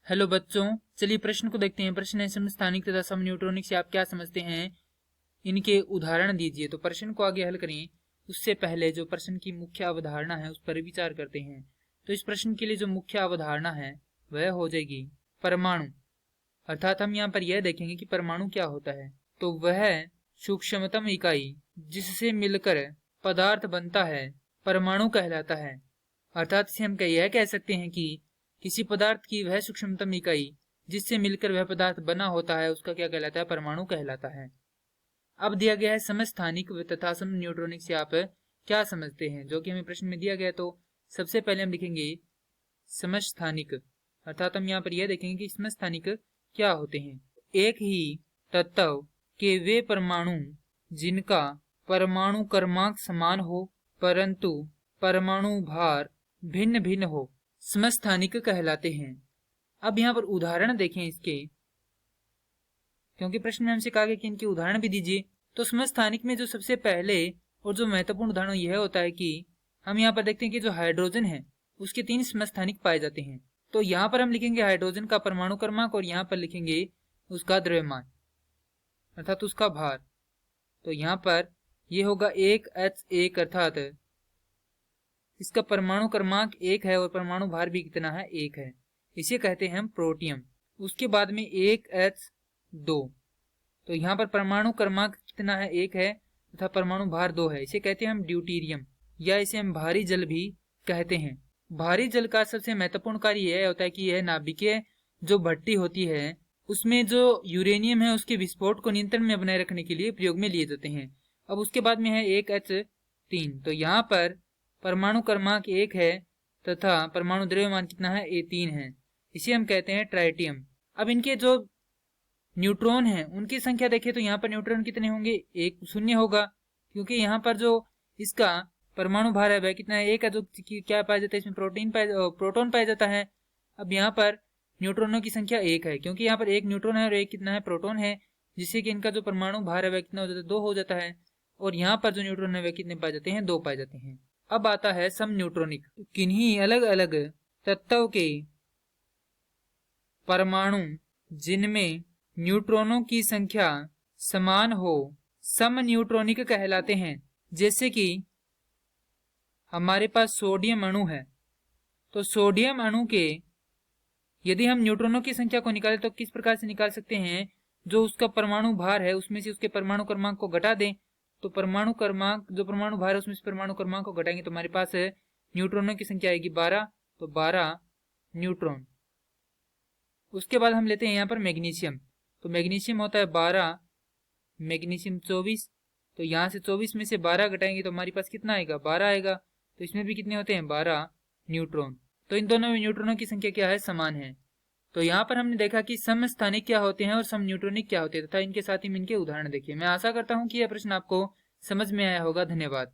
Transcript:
Hello बच्चों, चलिए प्रश्न को देखते हैं। प्रश्न है समस्थानिक तथा समन्यूट्रॉनिक से आप क्या समझते हैं, इनके उदाहरण दीजिए। तो प्रश्न को आगे हल करें उससे पहले जो प्रश्न की मुख्य अवधारणा है उस पर विचार करते हैं। तो इस प्रश्न के लिए जो मुख्य अवधारणा है वह हो जाएगी परमाणु। अर्थात हम यहाँ पर यह देखेंगे कि परमाणु क्या होता है। तो वह सूक्ष्मतम इकाई जिससे मिलकर पदार्थ बनता है परमाणु कहलाता है। अर्थात इसे हम यह कह सकते हैं कि किसी पदार्थ की वह सूक्ष्मतम इकाई जिससे मिलकर वह पदार्थ बना होता है उसका क्या कहलाता है, परमाणु कहलाता है। अब दिया गया है समस्थानिक तथा समन्यूट्रॉनिक से आप क्या समझते हैं, जो कि हमें प्रश्न में दिया गया। तो सबसे पहले हम लिखेंगे समस्थानिक। अर्थात हम यहाँ पर यह देखेंगे कि समस्थानिक क्या होते हैं। एक ही तत्व के वे परमाणु जिनका परमाणु क्रमांक समान हो परंतु परमाणु भार भिन्न भिन्न हो समस्थानिक कहलाते हैं। अब यहाँ पर उदाहरण देखें इसके, क्योंकि प्रश्न में हमसे कहा गया कि इनके उदाहरण भी दीजिए। तो समस्थानिक में जो सबसे पहले और जो महत्वपूर्ण उदाहरण यह होता है कि हम यहाँ पर देखते हैं कि जो हाइड्रोजन है उसके 3 समस्थानिक पाए जाते हैं। तो यहाँ पर हम लिखेंगे हाइड्रोजन का परमाणु क्रमांक और यहाँ पर लिखेंगे उसका द्रव्यमान अर्थात उसका भार। तो यहाँ पर यह होगा 1H1 अर्थात इसका परमाणु क्रमांक 1 है और परमाणु भार भी कितना है, 1 है। इसे कहते हैं हम प्रोटियम। उसके बाद में 1H2। तो यहाँ पर परमाणु क्रमांक कितना है, 1 है तथा परमाणु भार 2 है। इसे कहते हैं हम ड्यूटीरियम या इसे हम भारी जल भी कहते हैं। भारी जल का सबसे महत्वपूर्ण कार्य यह होता है कि यह नाभिकीय जो भट्टी होती है उसमें जो यूरेनियम है उसके विस्फोट को नियंत्रण में बनाए रखने के लिए प्रयोग में लिए जाते हैं। अब उसके बाद में है 1H3। तो यहाँ पर परमाणु क्रमांक 1 है तथा परमाणु द्रव्यमान कितना है, A3 है। इसे हम कहते हैं ट्राइटियम। अब इनके जो न्यूट्रॉन हैं उनकी संख्या देखें तो यहाँ पर न्यूट्रॉन कितने होंगे, 1 शून्य होगा, क्योंकि यहाँ पर जो इसका परमाणु भार है वह कितना है, 1 है। जो क्या पाया जाता है इसमें, प्रोटॉन पाया जाता है। अब यहाँ पर न्यूट्रॉनों की संख्या 1 है, क्योंकि यहाँ पर 1 न्यूट्रॉन है और 1 कितना है, प्रोटॉन है, जिससे कि इनका जो परमाणु भार है वह कितना हो जाता है, 2 हो जाता है। और यहाँ पर जो न्यूट्रॉन है वह कितने पाए जाते हैं, 2 पाए जाते हैं। अब आता है समन्यूट्रॉनिक। किन्हीं अलग अलग तत्व के परमाणु जिनमें न्यूट्रॉनों की संख्या समान हो समन्यूट्रॉनिक कहलाते हैं। जैसे कि हमारे पास सोडियम अणु है, तो सोडियम अणु के यदि हम न्यूट्रॉनों की संख्या को निकालें तो किस प्रकार से निकाल सकते हैं, जो उसका परमाणु भार है उसमें से उसके परमाणु क्रमांक को घटा दें। तो परमाणु क्रमांक जो परमाणु भार है उसमें से परमाणु क्रमांक को घटाएंगे तो हमारे पास न्यूट्रॉनों की संख्या आएगी 12। तो 12 न्यूट्रॉन। उसके बाद हम लेते हैं यहाँ पर मैग्नीशियम। तो मैग्नीशियम होता है 12, मैग्नीशियम 24। तो यहाँ से 24 में से 12 घटाएंगे तो हमारे पास कितना आएगा, 12 आएगा। तो इसमें भी कितने होते हैं, 12 न्यूट्रॉन। तो इन दोनों में न्यूट्रॉनों की संख्या क्या है, समान है। तो यहाँ पर हमने देखा कि समस्थानिक क्या होते हैं और समन्यूट्रॉनिक क्या होते हैं तथा इनके साथ ही इनके उदाहरण देखिए। मैं आशा करता हूँ कि यह प्रश्न आपको समझ में आया होगा। धन्यवाद।